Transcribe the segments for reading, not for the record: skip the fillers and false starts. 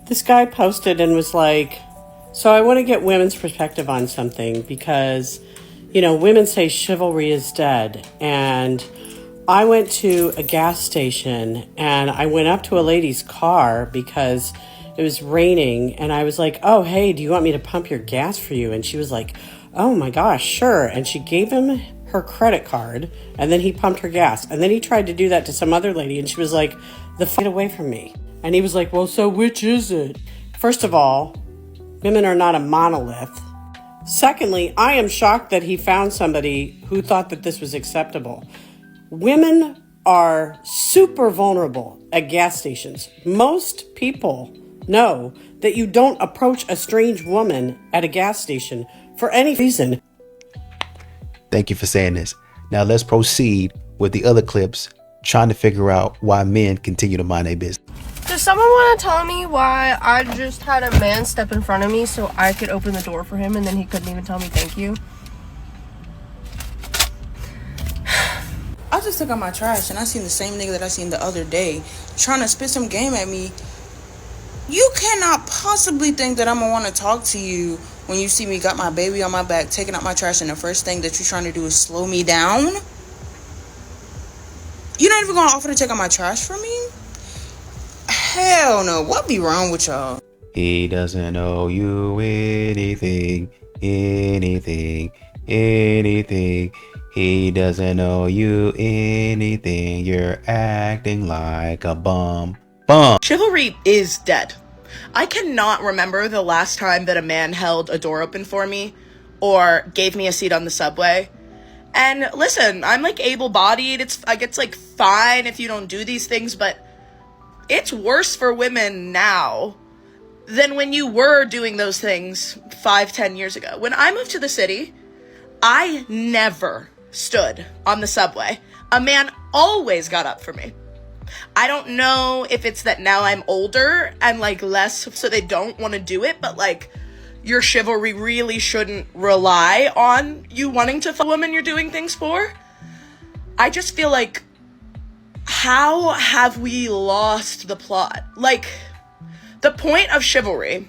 This guy posted and was like, so I want to get women's perspective on something because, you know, women say chivalry is dead. And I went to a gas station and I went up to a lady's car because it was raining. And I was like, oh, hey, do you want me to pump your gas for you? And she was like, oh my gosh, sure. And she gave him her credit card and then he pumped her gas. And then he tried to do that to some other lady and she was like, get away from me. And he was like, well, so which is it? First of all, women are not a monolith. Secondly, I am shocked that he found somebody who thought that this was acceptable. Women are super vulnerable at gas stations. Most people know that you don't approach a strange woman at a gas station for any reason. Thank you for saying this. Now let's proceed with the other clips, trying to figure out why men continue to mind their business. Does someone want to tell me why I just had a man step in front of me so I could open the door for him and then he couldn't even tell me thank you? I just took out my trash and I seen the same nigga that I seen the other day trying to spit some game at me. You cannot possibly think that I'm gonna want to talk to you when you see me got my baby on my back, taking out my trash, and the first thing that you're trying to do is slow me down? You're not even gonna offer to take out my trash for me? Hell no. What be wrong with y'all? He doesn't owe you anything. He doesn't owe you anything. You're acting like a bum. Chivalry is dead. I cannot remember the last time that a man held a door open for me or gave me a seat on the subway. And listen, I'm like able-bodied. It's like fine if you don't do these things, but it's worse for women now than when you were doing those things 5-10 years ago. When I moved to the city, I never stood on the subway. A man always got up for me. I don't know if it's that now I'm older and like less so they don't want to do it, but like your chivalry really shouldn't rely on you wanting to fuck a woman you're doing things for. I just feel like, how have we lost the plot? Like, the point of chivalry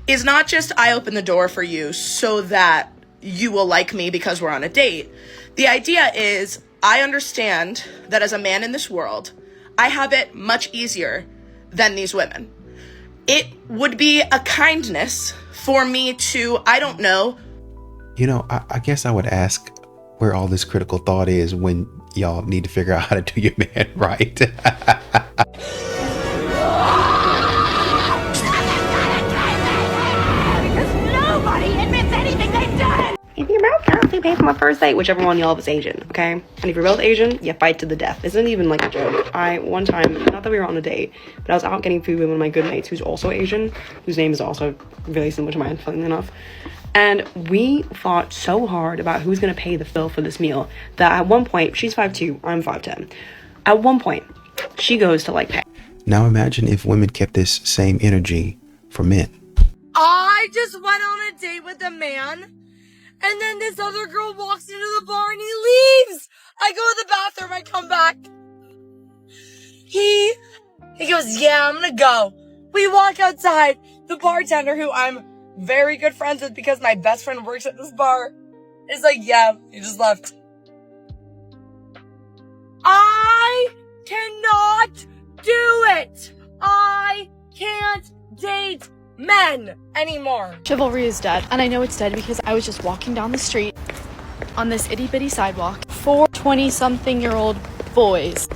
is not just I open the door for you so that you will like me because we're on a date. The idea is I understand that as a man in this world, I have it much easier than these women. It would be a kindness for me to, I don't know. You know, I guess I would ask where all this critical thought is when y'all need to figure out how to do your man right. Because nobody admits anything they've done. If you're both currently paying for my first date, whichever one y'all was Asian, okay? And if you're both Asian, you fight to the death. This isn't even like a joke. One time, not that we were on a date, but I was out getting food with one of my good mates who's also Asian, whose name is also really similar to mine, funnily enough. And we fought so hard about who's gonna pay the bill for this meal that at one point, she's 5'2", I'm 5'10". At one point, she goes to like pay. Now imagine if women kept this same energy for men. I just went on a date with a man, and then this other girl walks into the bar and he leaves. I go to the bathroom, I come back. He goes, yeah, I'm gonna go. We walk outside. The bartender, who I'm very good friends with because my best friend works at this bar, is like, yeah, he just left. I cannot do it. I can't date men anymore. Chivalry is dead, and I know it's dead because I was just walking down the street on this itty-bitty sidewalk. 4 20-something-year-old boys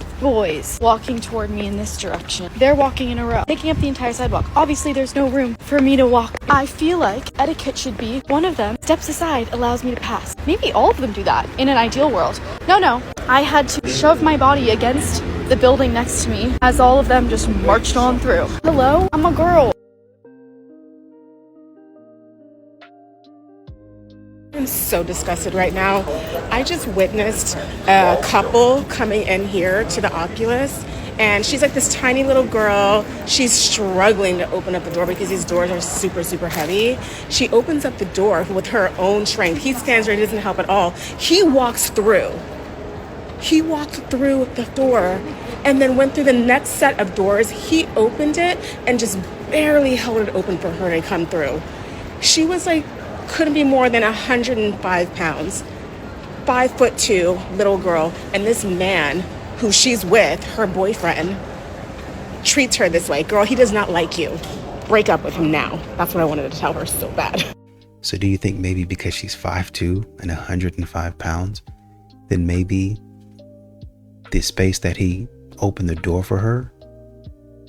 walking toward me in this direction. They're walking in a row, taking up the entire sidewalk. Obviously, there's no room for me to walk. I feel like etiquette should be one of them steps aside, allows me to pass. Maybe all of them do that in an ideal world. No. I had to shove my body against the building next to me as all of them just marched on through. Hello? I'm a girl. I'm so disgusted right now. I just witnessed a couple coming in here to the Oculus, and she's like this tiny little girl. She's struggling to open up the door because these doors are super, super heavy. She opens up the door with her own strength. He stands there and doesn't help at all. He walks through. He walked through the door and then went through the next set of doors. He opened it and just barely held it open for her to come through. She was like, couldn't be more than 105 pounds, 5'2" little girl. And this man who she's with, her boyfriend, treats her this way. Girl, he does not like you. Break up with him now. That's what I wanted to tell her so bad. So do you think maybe because she's 5'2" and 105 pounds, then maybe the space that he opened the door for her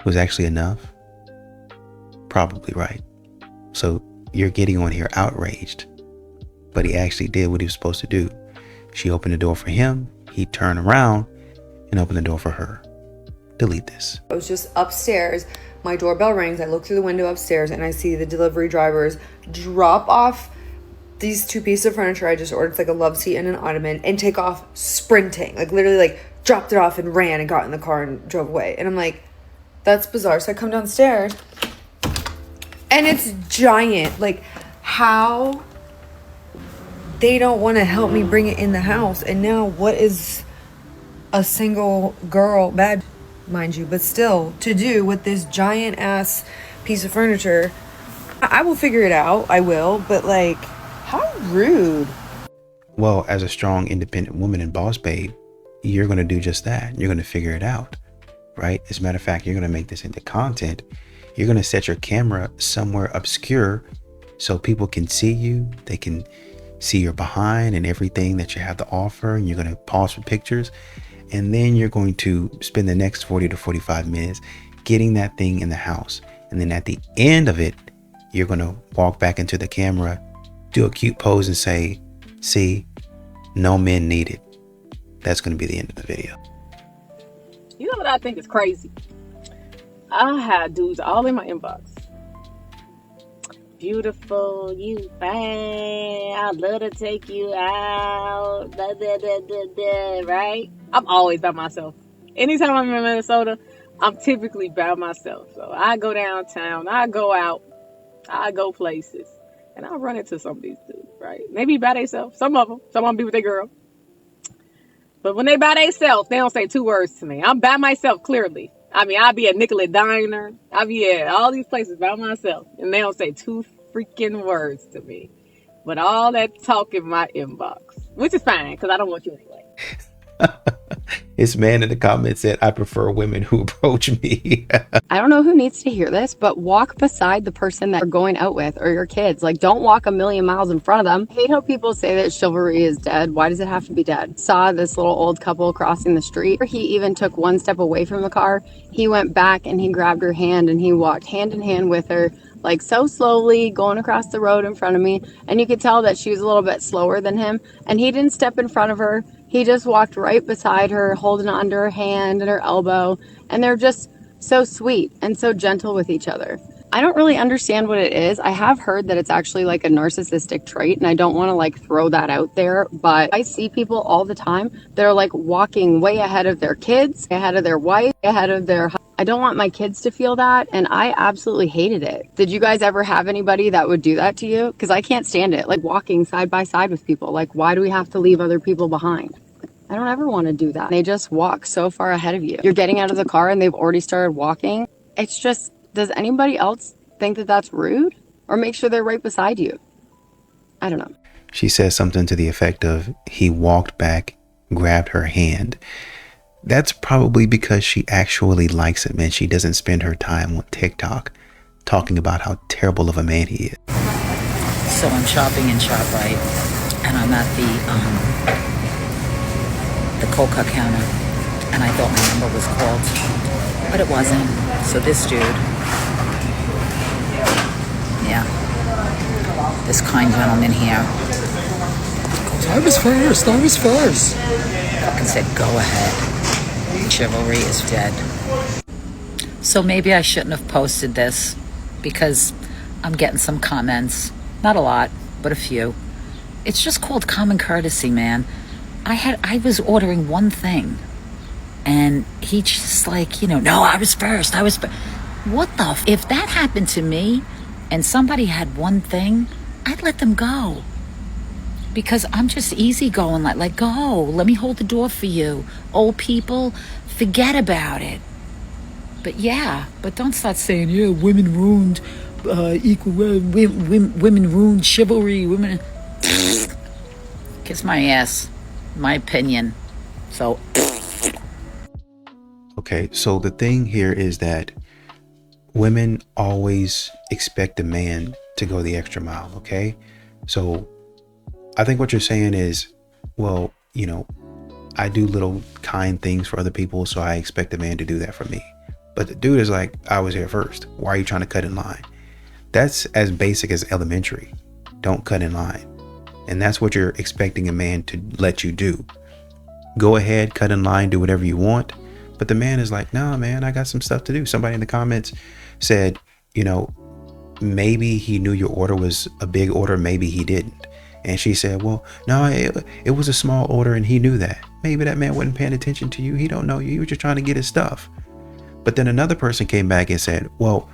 was actually enough? Probably right. So you're getting on here outraged, but he actually did what he was supposed to do. She opened the door for him. He turned around and opened the door for her. Delete this. I was just upstairs. My doorbell rings. I look through the window upstairs and I see the delivery drivers drop off these 2 pieces of furniture I just ordered. It's like a love seat and an ottoman, and take off sprinting. Like literally like dropped it off and ran and got in the car and drove away. And I'm like, that's bizarre. So I come downstairs and it's giant. Like, how they don't want to help me bring it in the house. And now what is a single girl, bad mind you, but still, to do with this giant ass piece of furniture? I will figure it out. I will. But like, how rude. Well, as a strong, independent woman and boss babe, you're going to do just that. You're going to figure it out, right? As a matter of fact, you're going to make this into content. You're going to set your camera somewhere obscure so people can see you. They can see your behind and everything that you have to offer. And you're going to pause for pictures. And then you're going to spend the next 40 to 45 minutes getting that thing in the house. And then at the end of it, you're going to walk back into the camera, do a cute pose and say, see, no men needed. That's going to be the end of the video. You know what I think is crazy? I had dudes all in my inbox. Beautiful, you fine, I'd love to take you out, da, da, da, da, da, right? I'm always by myself. Anytime I'm in Minnesota, I'm typically by myself. So I go downtown, I go out, I go places, and I run into some of these dudes, right? They be by themselves, some of them be with their girl. But when they by themselves, they don't say 2 words to me. I'm by myself, clearly. I mean, I'll be at Nicollet Diner. I'll be at all these places by myself. And they don't say 2 freaking words to me. But all that talk in my inbox. Which is fine, because I don't want you anyway. This man in the comments said, I prefer women who approach me. I don't know who needs to hear this, but walk beside the person that you're going out with or your kids. Like, don't walk a million miles in front of them. I hate how people say that chivalry is dead. Why does it have to be dead? Saw this little old couple crossing the street. He even took 1 step away from the car. He went back and he grabbed her hand and he walked hand in hand with her, like so slowly going across the road in front of me. And you could tell that she was a little bit slower than him. And he didn't step in front of her. He just walked right beside her, holding onto her hand and her elbow. And they're just so sweet and so gentle with each other. I don't really understand what it is. I have heard that it's actually like a narcissistic trait, and I don't want to like throw that out there, but I see people all the time that are like walking way ahead of their kids, ahead of their wife, ahead of their... I don't want my kids to feel that, and I absolutely hated it. Did you guys ever have anybody that would do that to you? Because I can't stand it. Like walking side by side with people. Like, why do we have to leave other people behind? I don't ever want to do that. They just walk so far ahead of you. You're getting out of the car and they've already started walking. It's just, does anybody else think that that's rude? Or make sure they're right beside you? I don't know. She says something to the effect of, he walked back, grabbed her hand. That's probably because she actually likes him and she doesn't spend her time on TikTok talking about how terrible of a man he is. So I'm shopping in ShopRite and I'm at the Coca counter, and I thought my number was called, but it wasn't. So this dude, yeah, this kind gentleman here goes, I was first. Fucking said, go ahead. Chivalry is dead. So maybe I shouldn't have posted this because I'm getting some comments, not a lot, but a few. It's just called common courtesy, man. I was ordering one thing and he just like, no, I was first. What the if that happened to me and somebody had one thing, I'd let them go. because I'm just easygoing, like go, let me hold the door for you. Old people, forget about it. But don't start saying, yeah, women ruined women ruined chivalry, women. Kiss my ass, my opinion. So. Okay, so the thing here is that women always expect a man to go the extra mile, okay? So I think what you're saying is, well, you know, I do little kind things for other people, so I expect a man to do that for me. But the dude is like, I was here first. Why are you trying to cut in line? That's as basic as elementary. Don't cut in line. And that's what you're expecting a man to let you do. Go ahead, cut in line, do whatever you want. But the man is like, nah, man, I got some stuff to do. Somebody in the comments said, you know, maybe he knew your order was a big order, maybe he didn't. And she said, well, no, it was a small order and he knew that. Maybe that man wasn't paying attention to you. He don't know you. He was just trying to get his stuff. But then another person came back and said, well,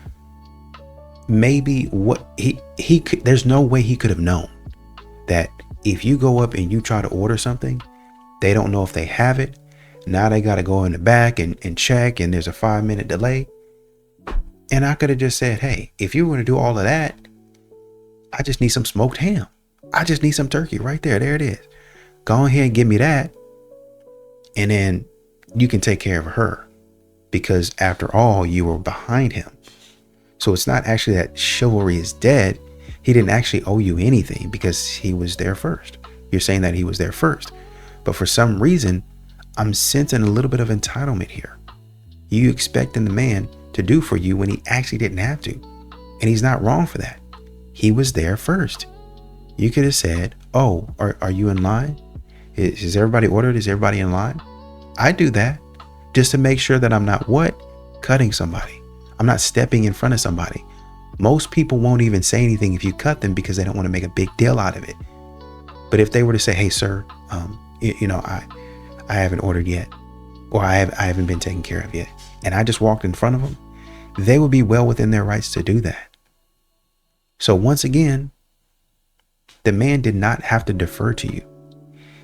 maybe what he could, there's no way he could have known that if you go up and you try to order something, they don't know if they have it. Now they got to go in the back and check, and there's a 5-minute delay. And I could have just said, hey, if you want to do all of that, I just need some smoked ham. I just need some turkey right there. There it is. Go ahead and give me that. And then you can take care of her, because after all, you were behind him. So it's not actually that chivalry is dead. He didn't actually owe you anything because he was there first. You're saying that he was there first. But for some reason, I'm sensing a little bit of entitlement here. You expecting the man to do for you when he actually didn't have to. And he's not wrong for that. He was there first. You could have said, oh, are you in line? Is everybody ordered? Is everybody in line? I do that just to make sure that I'm not cutting somebody. I'm not stepping in front of somebody. Most people won't even say anything if you cut them because they don't want to make a big deal out of it. But if they were to say, hey, sir, I haven't ordered yet, or I haven't been taken care of yet, and I just walked in front of them, they would be well within their rights to do that. So once again, the man did not have to defer to you.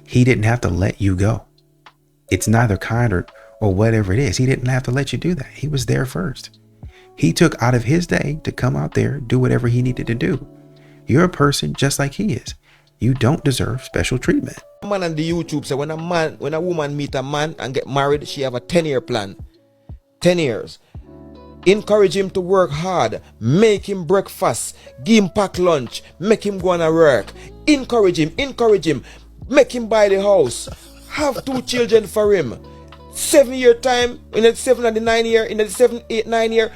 He didn't have to let you go. It's neither kind or whatever it is. He didn't have to let you do that. He was there first. He took out of his day to come out there, do whatever he needed to do. You're a person just like he is. You don't deserve special treatment. Man on the YouTube say when a woman meet a man and get married, she have a 10-year plan. 10 years. Encourage him to work hard. Make him breakfast. Give him pack lunch. Make him go on a work. Encourage him. Make him buy the house. Have 2 children for him. 7-year time. In the 7 and the 9 year. In the 7, 8, 9 year.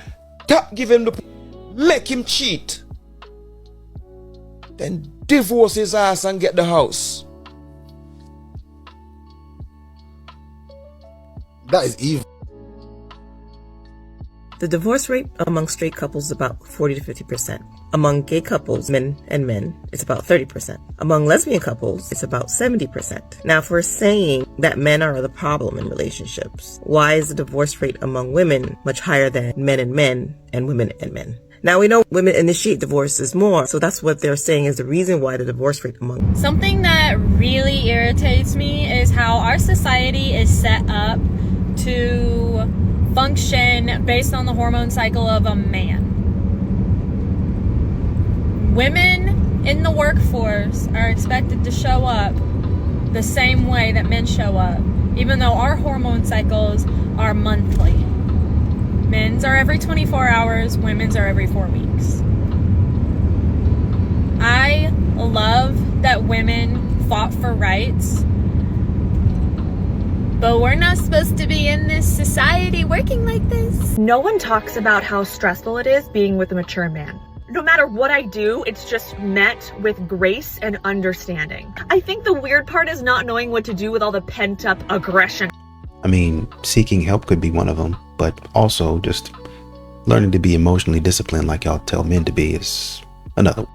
Give him the. Make him cheat. Then divorce his ass and get the house. That is evil. The divorce rate among straight couples is about 40 to 50%. Among gay couples, men and men, it's about 30%. Among lesbian couples, it's about 70%. Now, if we're saying that men are the problem in relationships, why is the divorce rate among women much higher than men and women and men? Now, we know women initiate divorces more, so that's what they're saying is the reason why the divorce rate among. Something that really irritates me is how our society is set up to function based on the hormone cycle of a man. Women in the workforce are expected to show up the same way that men show up, even though our hormone cycles are monthly. Men's are every 24 hours, women's are every 4 weeks. I love that women fought for rights, but we're not supposed to be in this society working like this. No one talks about how stressful it is being with a mature man. No matter what I do, it's just met with grace and understanding. I think the weird part is not knowing what to do with all the pent-up aggression. I mean, seeking help could be one of them, but also just learning to be emotionally disciplined like y'all tell men to be is another.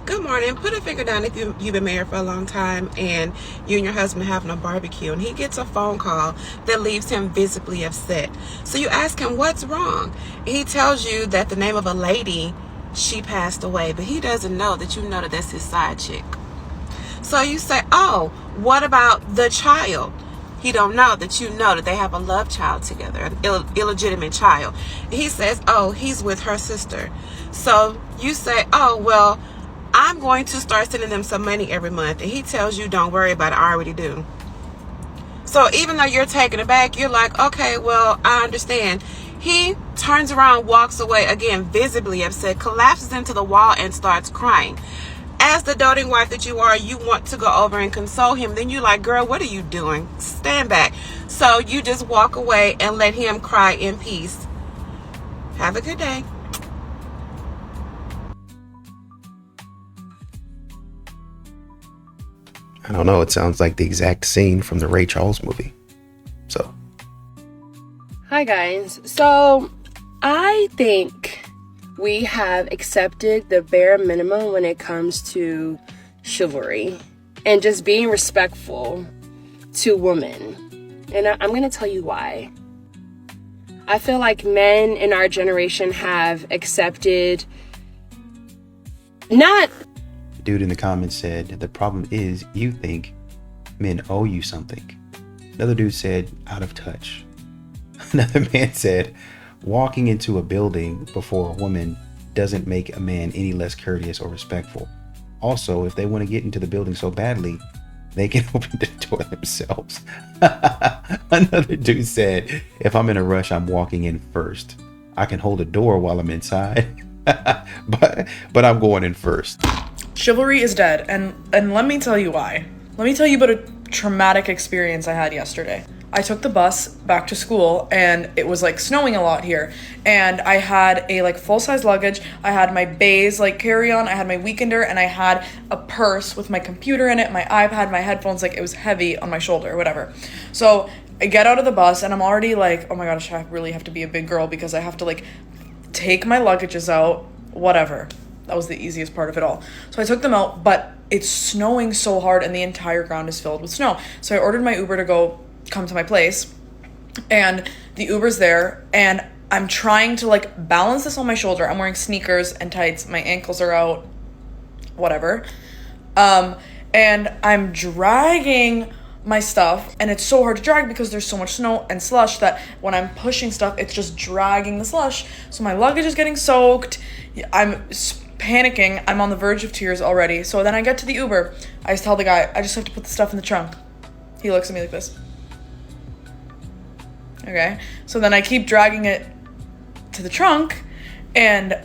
Good morning. Put a finger down if you've been married for a long time and you and your husband are having a barbecue and he gets a phone call that leaves him visibly upset. So you ask him, what's wrong? And he tells you that the name of a lady, she passed away, but he doesn't know that you know that that's his side chick. So you say, oh, what about the child? He don't know that you know that they have a love child together, an illegitimate child. He says, oh, he's with her sister. So you say, oh, well, I'm going to start sending them some money every month. And he tells you, don't worry about it, I already do. So even though you're taken aback, you're like, okay, well, I understand. He turns around, walks away, again, visibly upset, collapses into the wall and starts crying. As the doting wife that you are, you want to go over and console him. Then you're like, girl, what are you doing? Stand back. So you just walk away and let him cry in peace. Have a good day. I don't know. It sounds like the exact scene from the Ray Charles movie. So. Hi, guys. So I think we have accepted the bare minimum when it comes to chivalry and just being respectful to women. And I'm going to tell you why. I feel like men in our generation have accepted not... Dude in the comments said, the problem is you think men owe you something. Another dude said, out of touch. Another man said, walking into a building before a woman doesn't make a man any less courteous or respectful. Also, if they want to get into the building so badly, they can open the door themselves. Another dude said, if I'm in a rush, I'm walking in first. I can hold a door while I'm inside, but I'm going in first. Chivalry is dead, and let me tell you why. Let me tell you about a traumatic experience I had yesterday. I took the bus back to school, and it was like snowing a lot here, and I had a like full-size luggage. I had my bays like carry-on, I had my weekender, and I had a purse with my computer in it, my iPad, my headphones. Like, it was heavy on my shoulder, whatever. So I get out of the bus, and I'm already like, oh my gosh, I really have to be a big girl because I have to like take my luggages out, whatever. That was the easiest part of it all. So I took them out, but it's snowing so hard and the entire ground is filled with snow. So I ordered my Uber to come to my place, and the Uber's there, and I'm trying to like balance this on my shoulder. I'm wearing sneakers and tights. My ankles are out, whatever. And I'm dragging my stuff, and it's so hard to drag because there's so much snow and slush that when I'm pushing stuff, it's just dragging the slush. So my luggage is getting soaked. I'm panicking. I'm on the verge of tears already. So then I get to the Uber. I just tell the guy, I just have to put the stuff in the trunk. He looks at me like this. Okay. So then I keep dragging it to the trunk, and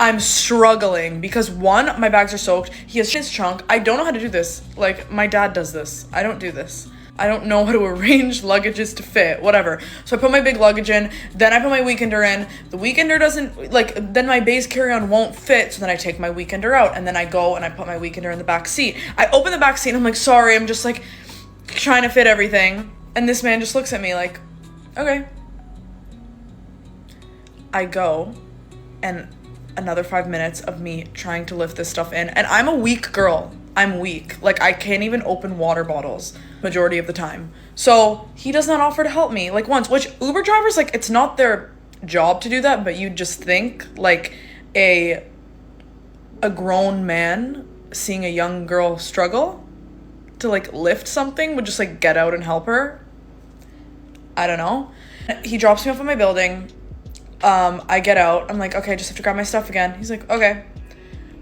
I'm struggling because one, my bags are soaked. He has his trunk. I don't know how to do this. Like, my dad does this. I don't do this. I don't know how to arrange luggages to fit, whatever. So I put my big luggage in, then I put my weekender in. The weekender doesn't, like, then my base carry-on won't fit, so then I take my weekender out, and then I go and I put my weekender in the back seat. I open the back seat, and I'm like, sorry, I'm just, like, trying to fit everything. And this man just looks at me like, okay. I go, and another 5 minutes of me trying to lift this stuff in, and I'm a weak girl. I'm weak. Like, I can't even open water bottles majority of the time. So he does not offer to help me, like, once, which Uber drivers, like, it's not their job to do that, but you just think like a grown man seeing a young girl struggle to like lift something would just like get out and help her. I don't know. He drops me off at my building. I get out. I'm like, okay, I just have to grab my stuff again. He's like, okay.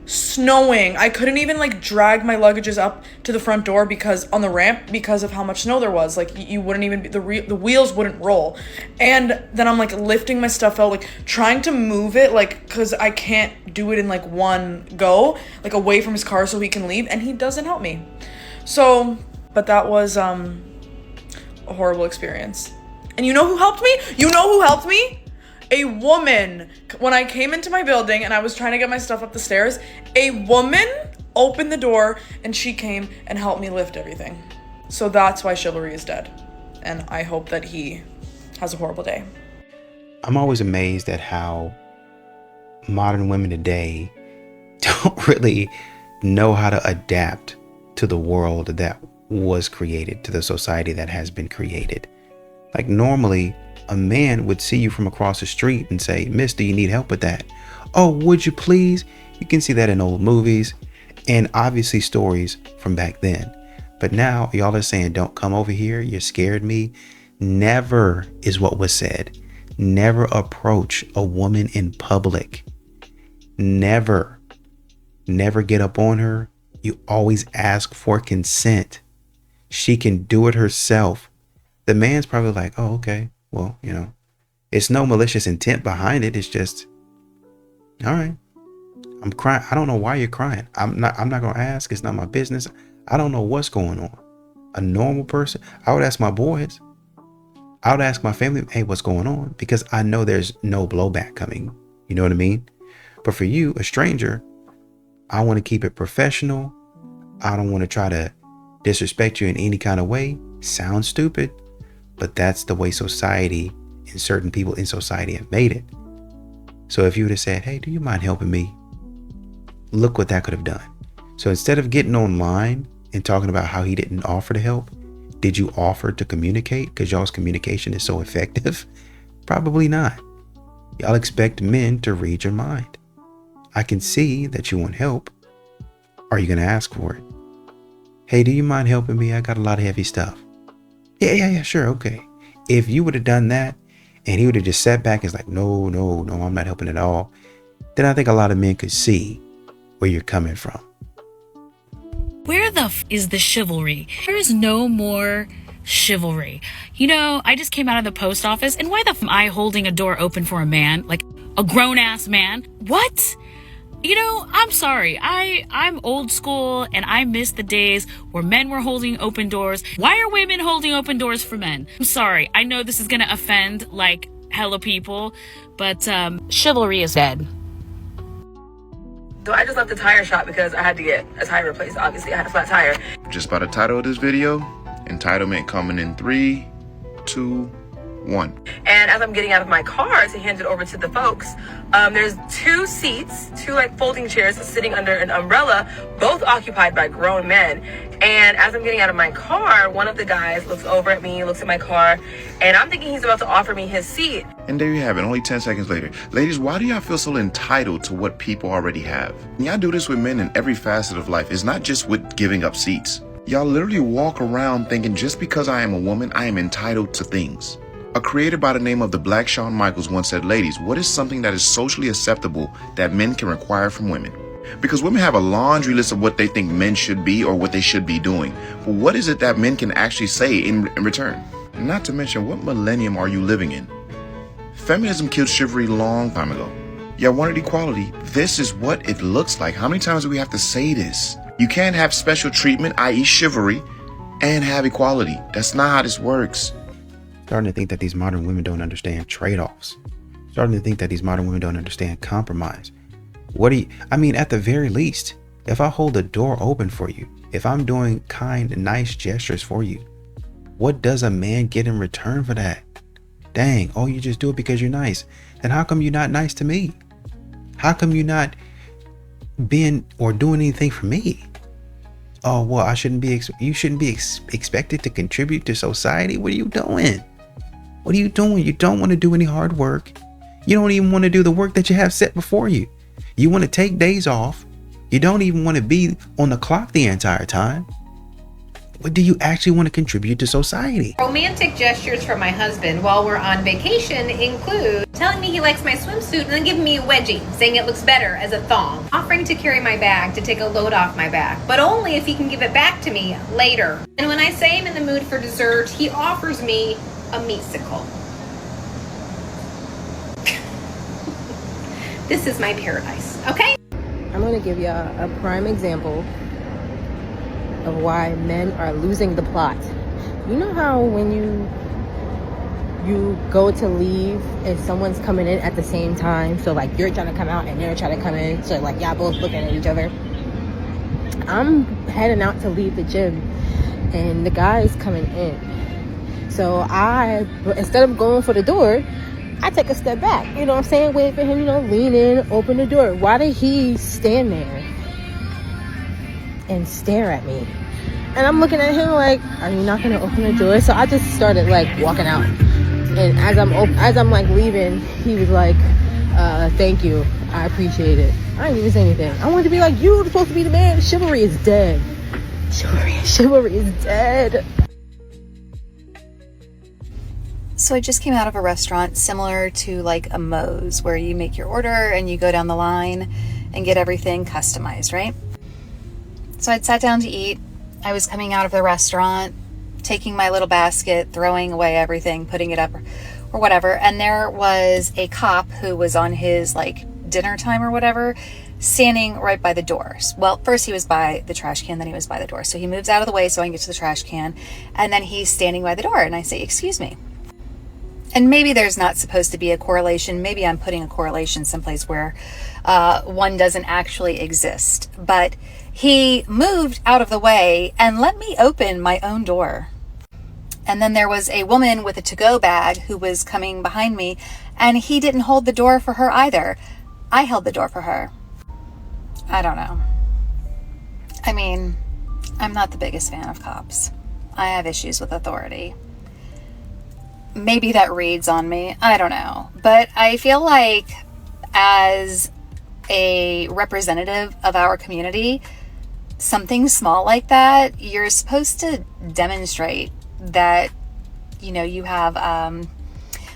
Snowing. I couldn't even like drag my luggages up to the front door because on the ramp because of how much snow there was. Like you wouldn't even be, the wheels wouldn't roll. And then I'm like lifting my stuff out, like trying to move it, like because I can't do it in like one go, like away from his car so he can leave, and he doesn't help me. So, but that was a horrible experience. And you know who helped me? You know who helped me? A woman. When I came into my building and I was trying to get my stuff up the stairs, a woman opened the door and she came and helped me lift everything. So that's why chivalry is dead. And I hope that he has a horrible day. I'm always amazed at how modern women today don't really know how to adapt to the world that was created, to the society that has been created. Like normally, a man would see you from across the street and say, "Miss, do you need help with that?" "Oh, would you please?" You can see that in old movies, And obviously stories from back then. But now y'all are saying, don't come over here. You're scared me. Never is what was said. Never approach a woman in public. Never get up on her. You always ask for consent. She can do it herself. The man's probably like, oh, okay. Well, you know, it's no malicious intent behind it. It's just, all right. I'm crying. I don't know why you're crying. I'm not going to ask. It's not my business. I don't know what's going on. A normal person, I would ask my boys. I would ask my family, hey, what's going on? Because I know there's no blowback coming. You know what I mean? But for you, a stranger, I want to keep it professional. I don't want to try to disrespect you in any kind of way. Sounds stupid, but that's the way society and certain people in society have made it. So if you would have said, hey, do you mind helping me? Look what that could have done. So instead of getting online and talking about how he didn't offer to help, did you offer to communicate? Because y'all's communication is so effective? Probably not. Y'all expect men to read your mind. I can see that you want help. Are you going to ask for it? Hey, do you mind helping me? I got a lot of heavy stuff. Yeah, sure, okay. If you would have done that and he would have just sat back and was like, no, I'm not helping at all, then I think a lot of men could see where you're coming from. Where the is the chivalry? There is no more chivalry. You know, I just came out of the post office, and why the am I holding a door open for a man? Like a grown-ass man? What? You know, I'm sorry. I'm old school, and I miss the days where men were holding open doors. Why are women holding open doors for men? I'm sorry. I know this is gonna offend, like, hella people, but chivalry is dead. So I just left the tire shop because I had to get a tire replaced. Obviously, I had a flat tire. Just by the title of this video, entitlement coming in 3, 2, 1. And as I'm getting out of my car to hand it over to the folks, there's 2 seats, 2 like folding chairs sitting under an umbrella, both occupied by grown men. And as I'm getting out of my car, one of the guys looks over at me, looks at my car, and I'm thinking he's about to offer me his seat. And there you have it, only 10 seconds later. Ladies, why do y'all feel so entitled to what people already have? And y'all do this with men in every facet of life. It's not just with giving up seats. Y'all literally walk around thinking just because I am a woman, I am entitled to things. A creator by the name of the Black Shawn Michaels once said, ladies, what is something that is socially acceptable that men can require from women? Because women have a laundry list of what they think men should be or what they should be doing. But what is it that men can actually say in return? Not to mention, what millennium are you living in? Feminism killed chivalry a long time ago. Y'all wanted equality. This is what it looks like. How many times do we have to say this? You can't have special treatment, i.e. chivalry, and have equality. That's not how this works. Starting to think that these modern women don't understand trade-offs. Starting to think that these modern women don't understand compromise. At the very least, if I hold the door open for you, if I'm doing kind, nice gestures for you, what does a man get in return for that? Dang, oh, you just do it because you're nice. Then how come you're not nice to me? How come you're not being or doing anything for me? Oh, well, you shouldn't be expected to contribute to society. What are you doing? What are you doing? You don't want to do any hard work. You don't even want to do the work that you have set before you. You want to take days off. You don't even want to be on the clock the entire time. What do you actually want to contribute to society? Romantic gestures from my husband while we're on vacation include telling me he likes my swimsuit and then giving me a wedgie, saying it looks better as a thong, offering to carry my bag to take a load off my back, but only if he can give it back to me later. And when I say I'm in the mood for dessert, he offers me a meatsicle. This is my paradise, okay? I'm going to give you a prime example of why men are losing the plot. You know how when you go to leave and someone's coming in at the same time, so like you're trying to come out and they're trying to come in, so like y'all both looking at each other. I'm heading out to leave the gym and the guy is coming in, so instead of going for the door, I take a step back, you know what I'm saying? Wait for him, lean in, open the door. Why did he stand there and stare at me? And I'm looking at him like, are you not going to open the door? So I just started like walking out. And as I'm like leaving, he was like, thank you. I appreciate it. I didn't even say anything. I wanted to be like, you're supposed to be the man. Chivalry is dead. Chivalry is dead. So I just came out of a restaurant similar to like a Moe's, where you make your order and you go down the line and get everything customized, right? So I'd sat down to eat. I was coming out of the restaurant, taking my little basket, throwing away everything, putting it up or whatever. And there was a cop who was on his like dinner time or whatever, standing right by the doors. Well, first he was by the trash can, then he was by the door. So he moves out of the way so I can get to the trash can. And then he's standing by the door and I say, excuse me. And maybe there's not supposed to be a correlation. Maybe I'm putting a correlation someplace where one doesn't actually exist. But he moved out of the way and let me open my own door. And then there was a woman with a to-go bag who was coming behind me, and he didn't hold the door for her either. I held the door for her. I don't know. I mean, I'm not the biggest fan of cops. I have issues with authority. Maybe that reads on me. I don't know. But I feel like as a representative of our community, something small like that, you're supposed to demonstrate that, you know, you have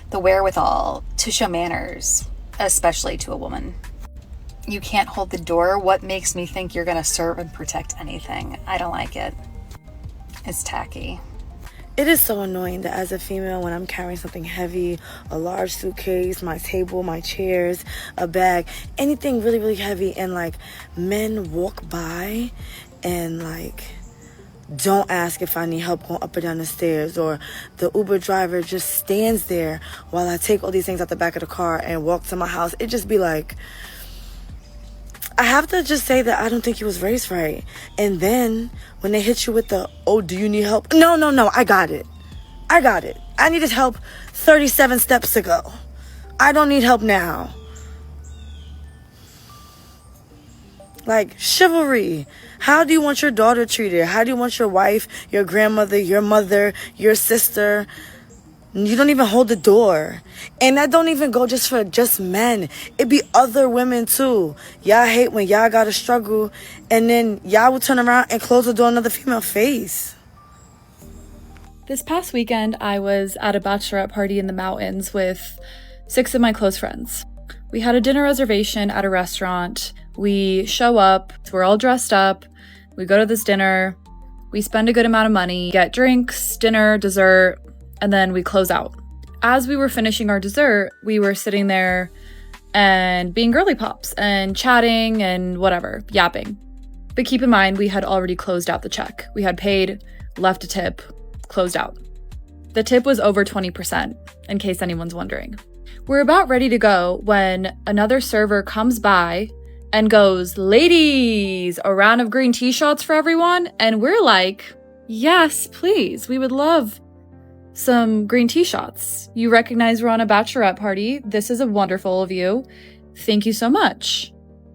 the wherewithal to show manners, especially to a woman. You can't hold the door. What makes me think you're going to serve and protect anything? I don't like it. It's tacky. It is so annoying that as a female, when I'm carrying something heavy, a large suitcase, my table, my chairs, a bag, anything really, really heavy, and like men walk by and like don't ask if I need help going up or down the stairs, or the Uber driver just stands there while I take all these things out the back of the car and walk to my house. It just be like, I have to just say that I don't think he was raised right. And then when they hit you with the, oh, do you need help? No, I got it. I needed help 37 steps ago. I don't need help now. Like, chivalry. How do you want your daughter treated? How do you want your wife, your grandmother, your mother, your sister? You don't even hold the door. And that don't even go just for just men. It be other women too. Y'all hate when y'all gotta struggle and then y'all will turn around and close the door in another female face. This past weekend, I was at a bachelorette party in the mountains with 6 of my close friends. We had a dinner reservation at a restaurant. We show up, we're all dressed up, we go to this dinner, we spend a good amount of money, get drinks, dinner, dessert, and then we close out. As we were finishing our dessert, we were sitting there and being girly pops and chatting and whatever, yapping. But keep in mind, we had already closed out the check. We had paid, left a tip, closed out. The tip was over 20%, in case anyone's wondering. We're about ready to go when another server comes by and goes, ladies, a round of green tea shots for everyone? And we're like, yes, please, we would love some green tea shots. You recognize we're on a bachelorette party. This is wonderful of you. Thank you so much.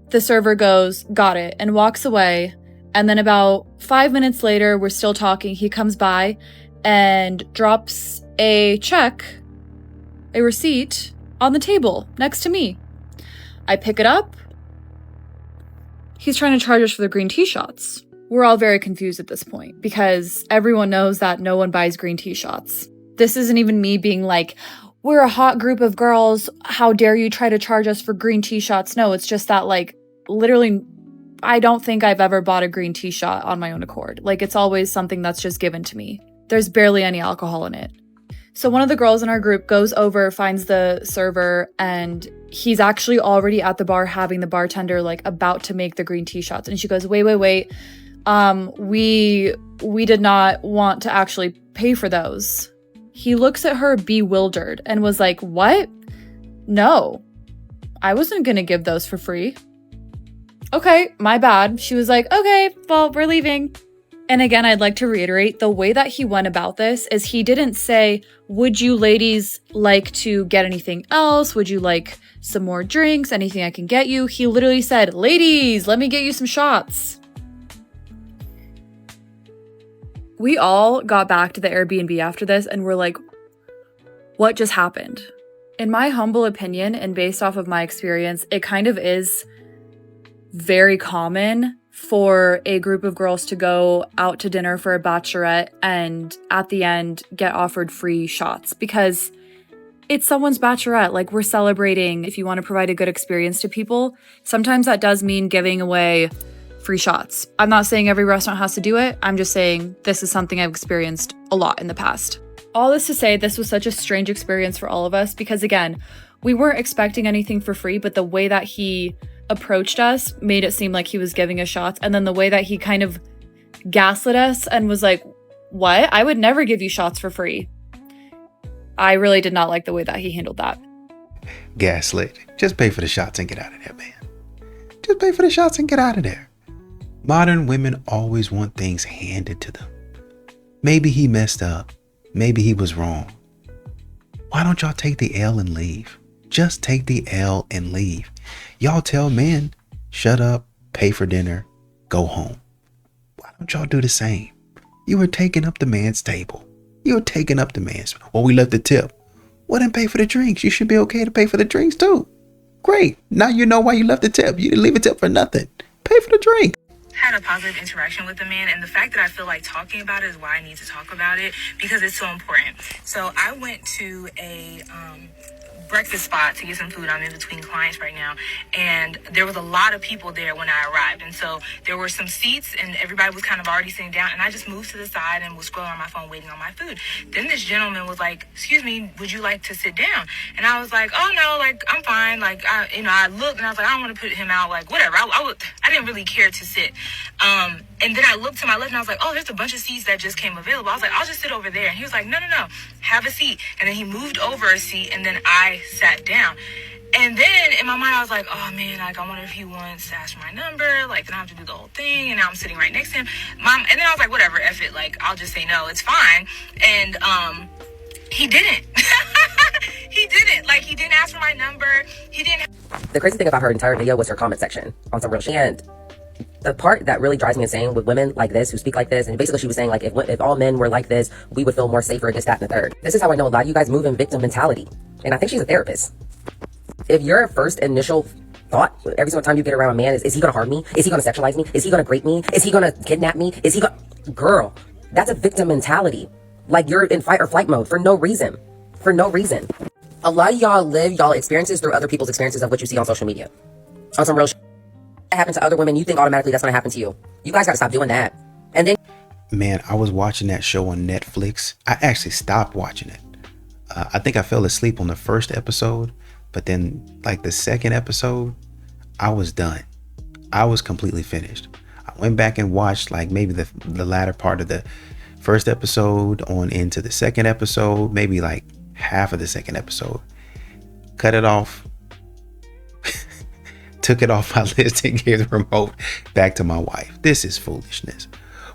The server goes, got it, and walks away. And then about 5 minutes later, we're still talking. He comes by and drops a check, a receipt, on the table next to me. I pick it up. He's trying to charge us for the green tea shots. We're all very confused at this point because everyone knows that no one buys green tea shots. This isn't even me being like, we're a hot group of girls. How dare you try to charge us for green tea shots? No, it's just that like literally, I don't think I've ever bought a green tea shot on my own accord. Like it's always something that's just given to me. There's barely any alcohol in it. So one of the girls in our group goes over, finds the server, and he's actually already at the bar having the bartender like about to make the green tea shots. And she goes, wait. We did not want to actually pay for those. He looks at her bewildered and was like, what? No, I wasn't gonna give those for free. Okay, my bad. She was like, okay, well, we're leaving. And again, I'd like to reiterate the way that he went about this is he didn't say, would you ladies like to get anything else? Would you like some more drinks? Anything I can get you? He literally said, ladies, let me get you some shots. We all got back to the Airbnb after this and we're like, what just happened? In my humble opinion, and based off of my experience, it kind of is very common for a group of girls to go out to dinner for a bachelorette and at the end get offered free shots because it's someone's bachelorette. Like, we're celebrating. If you want to provide a good experience to people, sometimes that does mean giving away free shots. I'm not saying every restaurant has to do it. I'm just saying this is something I've experienced a lot in the past. All this to say, this was such a strange experience for all of us because, again, we weren't expecting anything for free, but the way that he approached us made it seem like he was giving us shots. And then the way that he kind of gaslit us and was like, what? I would never give you shots for free. I really did not like the way that he handled that. Gaslit. Just pay for the shots and get out of there, man. Just pay for the shots and get out of there. Modern women always want things handed to them. Maybe he messed up. Maybe he was wrong. Why don't y'all take the L and leave? Just take the L and leave. Y'all tell men, shut up, pay for dinner, go home. Why don't y'all do the same? You were taking up the man's table. You were taking up the man's. Well, we left the tip. Well, then pay for the drinks. You should be okay to pay for the drinks too. Great. Now you know why you left the tip. You didn't leave a tip for nothing. Pay for the drink. Had a positive interaction with the man, and the fact that I feel like talking about it is why I need to talk about it, because it's so important. So I went to a breakfast spot to get some food. I'm in between clients right now, and there was a lot of people there when I arrived, and so there were some seats and everybody was kind of already sitting down, and I just moved to the side and was scrolling on my phone waiting on my food. Then this gentleman was like, excuse me, would you like to sit down? And I was like, oh no, like I'm fine. Like I looked and I was like, I don't want to put him out, like whatever. I didn't really care to sit. And then I looked to my left and I was like, oh, there's a bunch of seats that just came available. I was like, I'll just sit over there. And he was like, no, have a seat. And then he moved over a seat and then I sat down. And then in my mind, I was like, oh man, like I wonder if he wants to ask for my number. Like, then I have to do the whole thing. And now I'm sitting right next to him. And then I was like, whatever, F it. Like, I'll just say no, it's fine. And he didn't. He didn't. Like, he didn't ask for my number. He didn't. The crazy thing about her entire video was her comment section on some real shit. And the part that really drives me insane with women like this who speak like this, and basically she was saying like if all men were like this, we would feel more safer, this, that, and the third. This is how I know a lot of you guys move in victim mentality. And I think she's a therapist. If your first initial thought every single time you get around a man is he gonna harm me? Is he gonna sexualize me? Is he gonna grape me? Is he gonna kidnap me? Is he gonna... Girl, that's a victim mentality. Like, you're in fight or flight mode for no reason. For no reason. A lot of y'all live y'all experiences through other people's experiences of what you see on social media. On some real shit. That happens to other women, you think automatically that's gonna happen to you. You guys gotta stop doing that. And then, man, I was watching that show on Netflix. I actually stopped watching it. I think I fell asleep on the first episode, but then like the second episode, I was done. I was completely finished. I went back and watched like maybe the latter part of the first episode on into the second episode, maybe like half of the second episode. Cut it off. Took it off my list and gave the remote back to my wife. This is foolishness.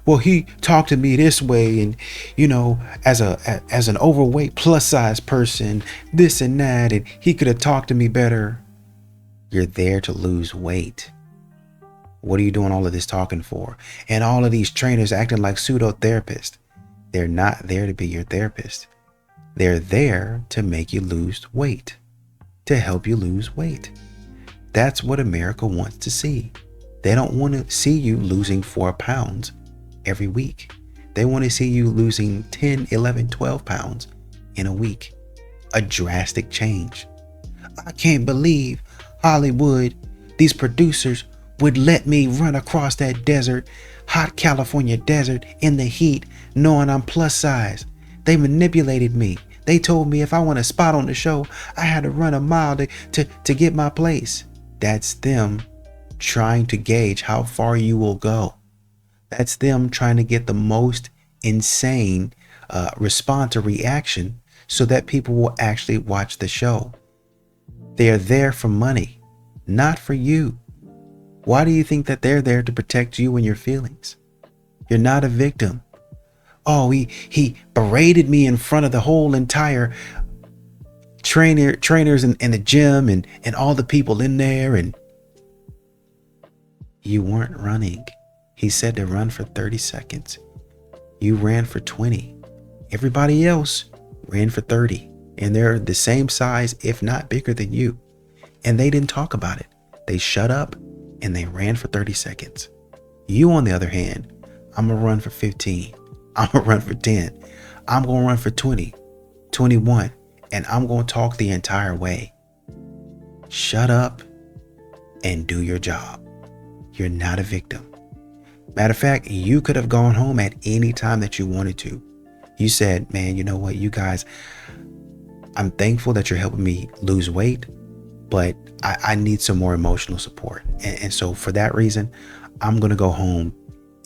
Well, he talked to me this way, and you know, as an overweight plus size person, this and that, and he could have talked to me better. You're there to lose weight. What are you doing all of this talking for? And all of these trainers acting like pseudo therapists. They're not there to be your therapist. They're there to make you lose weight, to help you lose weight. That's what America wants to see. They don't want to see you losing 4 pounds every week. They want to see you losing 10, 11, 12 pounds in a week. A drastic change. I can't believe Hollywood, these producers, would let me run across that desert, hot California desert in the heat, knowing I'm plus size. They manipulated me. They told me if I want a spot on the show, I had to run a mile to get my place. That's them trying to gauge how far you will go. That's them trying to get the most insane response or reaction so that people will actually watch the show. They're there for money, not for you. Why do you think that they're there to protect you and your feelings? You're not a victim. Oh, he berated me in front of the whole entire trainers in the gym and all the people in there, and you weren't running. He said to run for 30 seconds. You ran for 20. Everybody else ran for 30. and they're the same size, if not bigger than you. And they didn't talk about it. They shut up and they ran for 30 seconds. You, on the other hand, I'm going to run for 15. I'm going to run for 10. I'm going to run for 20, 21, and I'm going to talk the entire way. Shut up and do your job. You're not a victim. Matter of fact, you could have gone home at any time that you wanted to. You said, man, you know what, you guys, I'm thankful that you're helping me lose weight, but I need some more emotional support. And so for that reason, I'm going to go home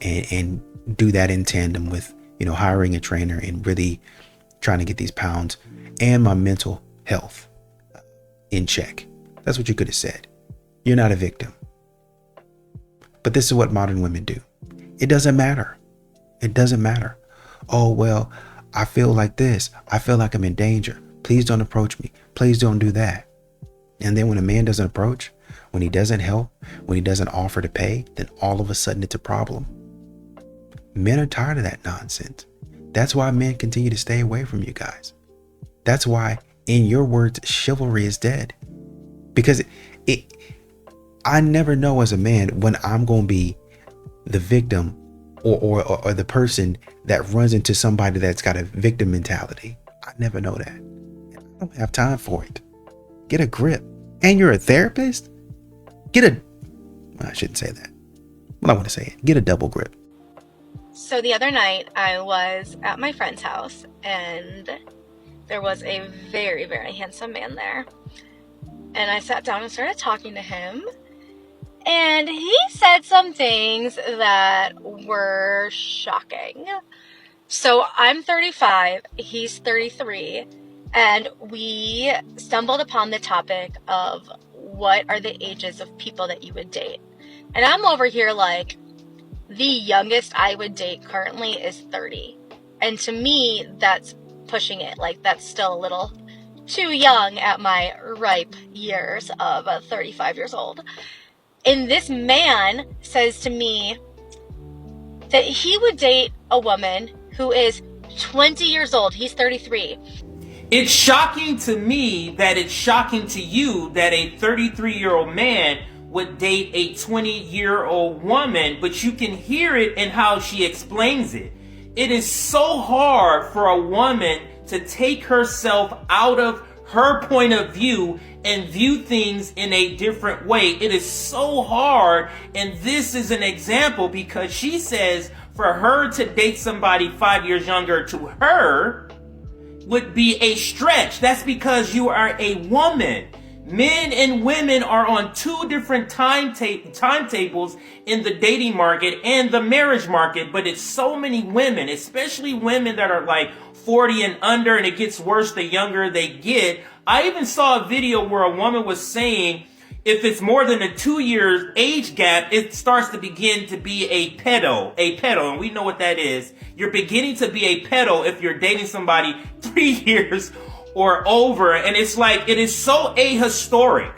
and do that in tandem with, hiring a trainer and really trying to get these pounds and my mental health in check. That's what you could have said. You're not a victim. But this is what modern women do. It doesn't matter. It doesn't matter. Oh, well, I feel like this. I feel like I'm in danger. Please don't approach me. Please don't do that. And then when a man doesn't approach, when he doesn't help, when he doesn't offer to pay, then all of a sudden it's a problem. Men are tired of that nonsense. That's why men continue to stay away from you guys. That's why, in your words, chivalry is dead. Because I never know as a man when I'm going to be the victim or the person that runs into somebody that's got a victim mentality. I never know that. I don't have time for it. Get a grip. And you're a therapist? I shouldn't say that. Well, I want to say it. Get a double grip. So the other night I was at my friend's house and there was a very, very handsome man there. And I sat down and started talking to him. And he said some things that were shocking. So I'm 35, he's 33, and we stumbled upon the topic of what are the ages of people that you would date. And I'm over here like, the youngest I would date currently is 30. And to me, that's pushing it. Like, that's still a little too young at my ripe years of 35 years old. And this man says to me that he would date a woman who is 20 years old. He's 33. It's shocking to me that it's shocking to you that a 33-year-old man would date a 20-year-old woman, but you can hear it in how she explains it. It is so hard for a woman to take herself out of her point of view and view things in a different way. It is so hard, and this is an example because she says for her to date somebody 5 years younger to her would be a stretch. That's because you are a woman. Men and women are on two different timetables in the dating market and the marriage market, but it's so many women, especially women that are like 40 and under, and it gets worse the younger they get. I even saw a video where a woman was saying if it's more than a 2 year age gap, it starts to begin to be a pedo, and we know what that is. You're beginning to be a pedo if you're dating somebody 3 years or over, and it's like, it is so ahistoric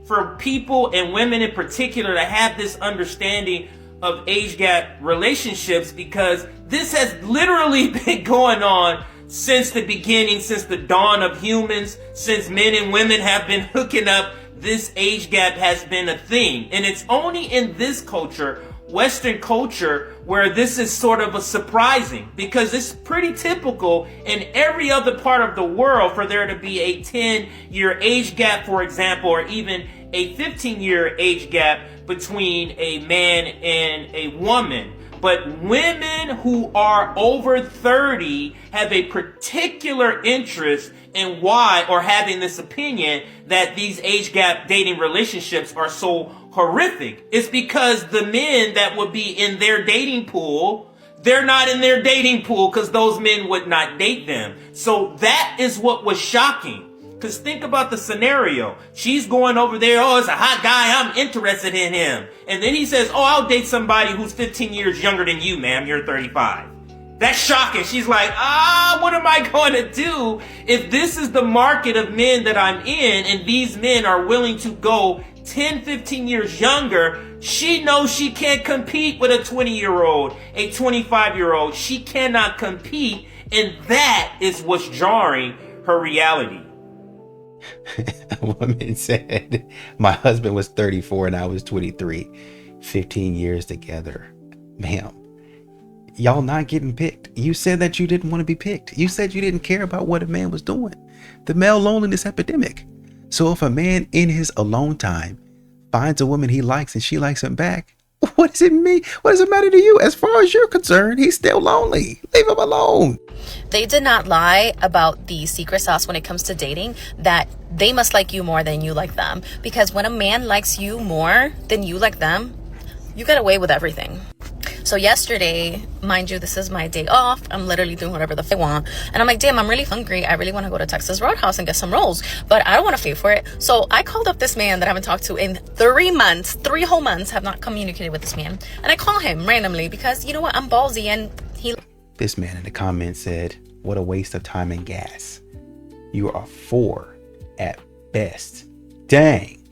for people and women in particular to have this understanding of age gap relationships, because this has literally been going on since the beginning, since the dawn of humans, since men and women have been hooking up. This age gap has been a thing, and it's only in this culture, Western culture, where this is sort of a surprising, because it's pretty typical in every other part of the world for there to be a 10-year age gap, for example, or even a 15-year age gap between a man and a woman. But women who are over 30 have a particular interest in why, or having this opinion that these age gap dating relationships are so horrific. It's because the men that would be in their dating pool, they're not in their dating pool because those men would not date them. So that is what was shocking. Because think about the scenario. She's going over there, oh, it's a hot guy, I'm interested in him. And then he says, oh, I'll date somebody who's 15 years younger than you, ma'am, you're 35. That's shocking. She's like, what am I going to do if this is the market of men that I'm in, and these men are willing to go 10, 15 years younger? She knows she can't compete with a 20-year-old, a 25-year-old. She cannot compete, and that is what's jarring her reality. A woman said, my husband was 34 and I was 23. 15 years together. Ma'am, y'all not getting picked. You said that you didn't want to be picked. You said you didn't care about what a man was doing. The male loneliness epidemic. So if a man in his alone time finds a woman he likes and she likes him back, what does it mean? What does it matter to you? As far as you're concerned, he's still lonely. Leave him alone. They did not lie about the secret sauce when it comes to dating, that they must like you more than you like them. Because when a man likes you more than you like them, you get away with everything. So yesterday, mind you, this is my day off. I'm literally doing whatever the f I want. And I'm like, damn, I'm really hungry. I really want to go to Texas Roadhouse and get some rolls, but I don't want to pay for it. So I called up this man that I haven't talked to in 3 months, 3 whole months, have not communicated with this man. And I call him randomly because, you know what, I'm ballsy, and he... This man in the comments said, what a waste of time and gas. You are 4 at best. Dang.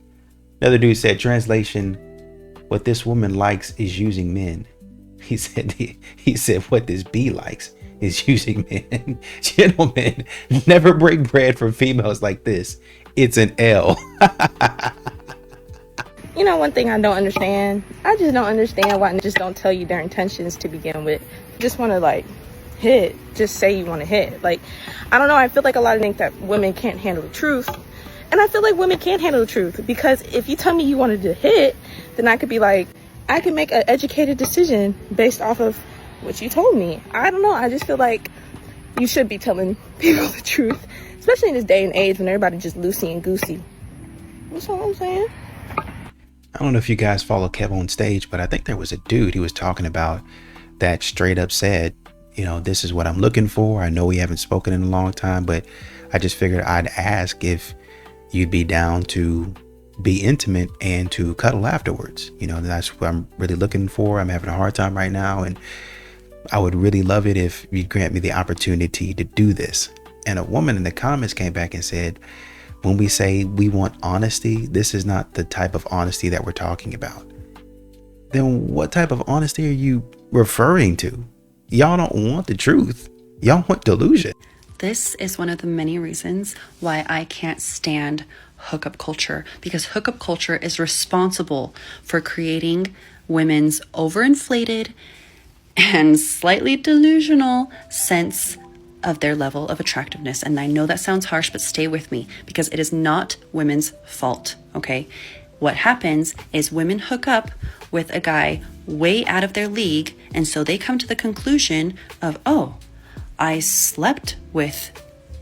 Another dude said, translation, what this woman likes is using men. He said what this B likes is using men. Gentlemen, never break bread from females like this. It's an L. You know, one thing I don't understand, I just don't understand why just don't tell you their intentions to begin with. You just want to like hit, just say you want to hit. Like, I don't know, I feel like a lot of think that women can't handle the truth. And I feel like women can't handle the truth, because if you tell me you wanted to hit, then I could be like, I can make an educated decision based off of what you told me. I don't know. I just feel like you should be telling people the truth, especially in this day and age when everybody's just loosey and goosey. That's all I'm saying. I don't know if you guys follow Kev on stage, but I think there was a dude he was talking about that straight up said, you know, this is what I'm looking for. I know we haven't spoken in a long time, but I just figured I'd ask if you'd be down to be intimate and to cuddle afterwards. You know, that's what I'm really looking for. I'm having a hard time right now, and I would really love it if you'd grant me the opportunity to do this. And a woman in the comments came back and said, when we say we want honesty, this is not the type of honesty that we're talking about. Then what type of honesty are you referring to? Y'all don't want the truth. Y'all want delusion. This is one of the many reasons why I can't stand hookup culture, because hookup culture is responsible for creating women's overinflated and slightly delusional sense of their level of attractiveness. And I know that sounds harsh, but stay with me, because it is not women's fault, okay? What happens is women hook up with a guy way out of their league, and so they come to the conclusion of, oh, I slept with,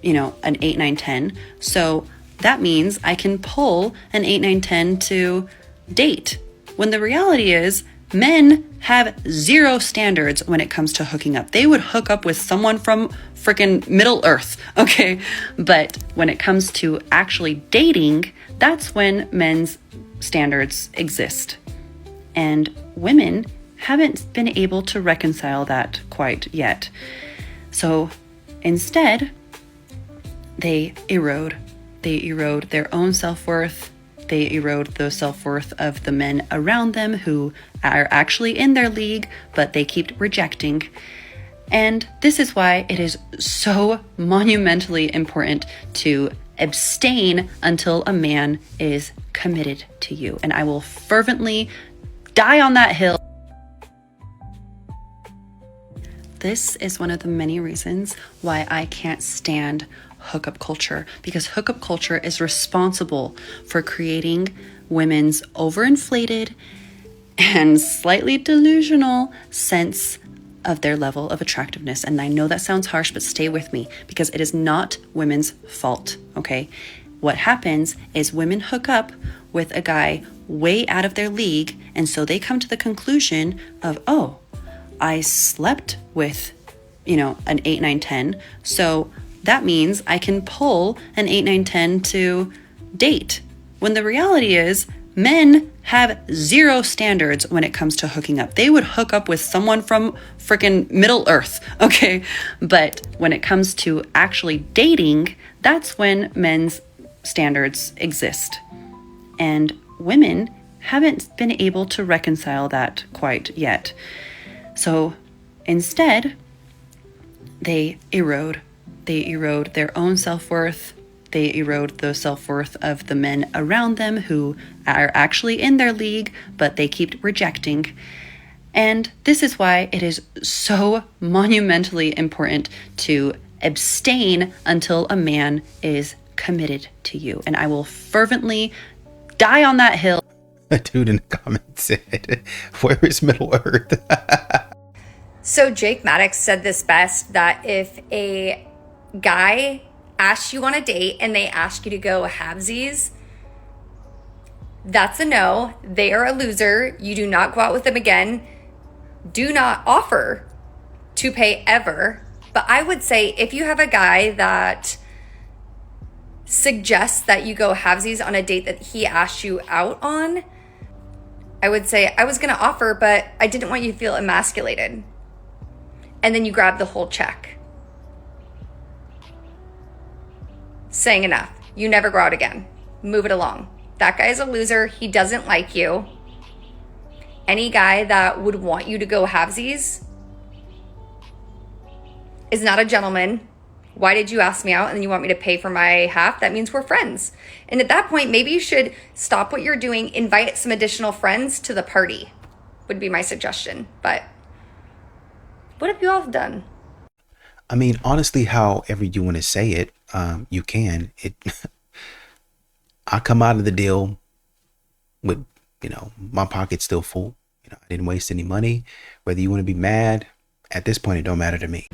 you know, an 8, 9, 10, so that means I can pull an 8, 9, 10 to date. When the reality is, men have zero standards when it comes to hooking up. They would hook up with someone from freaking Middle Earth, okay? But when it comes to actually dating, that's when men's standards exist. And women haven't been able to reconcile that quite yet. So instead, they erode their own self-worth. They erode the self-worth of the men around them who are actually in their league, but they keep rejecting. And this is why it is so monumentally important to abstain until a man is committed to you. And I will fervently die on that hill. This is one of the many reasons why I can't stand hookup culture, because hookup culture is responsible for creating women's overinflated and slightly delusional sense of their level of attractiveness. And I know that sounds harsh, but stay with me, because it is not women's fault, okay? What happens is women hook up with a guy way out of their league, and so they come to the conclusion of, oh, I slept with, you know, an 8, 9, 10, so that means I can pull an 8, 9, 10 to date. When the reality is, men have zero standards when it comes to hooking up. They would hook up with someone from freaking Middle Earth, okay? But when it comes to actually dating, that's when men's standards exist. And women haven't been able to reconcile that quite yet. So instead, they erode They erode their own self-worth. They erode the self-worth of the men around them who are actually in their league, but they keep rejecting. And this is why it is so monumentally important to abstain until a man is committed to you. And I will fervently die on that hill. A dude in the comments said, where is Middle Earth? So Jake Maddox said this best, that if a guy asks you on a date and they ask you to go halvesies, that's a no. They are a loser. You do not go out with them again. Do not offer to pay ever. But I would say if you have a guy that suggests that you go halvesies on a date that he asked you out on, I would say, I was going to offer, but I didn't want you to feel emasculated. And then you grab the whole check. Saying enough. You never go out again. Move it along. That guy is a loser. He doesn't like you. Any guy that would want you to go halvesies is not a gentleman. Why did you ask me out and then you want me to pay for my half? That means we're friends. And at that point, maybe you should stop what you're doing, invite some additional friends to the party, would be my suggestion. But what have you all done? I mean, honestly, however you want to say it, you can. I come out of the deal with, my pocket's still full. I didn't waste any money. Whether you want to be mad, at this point, it don't matter to me.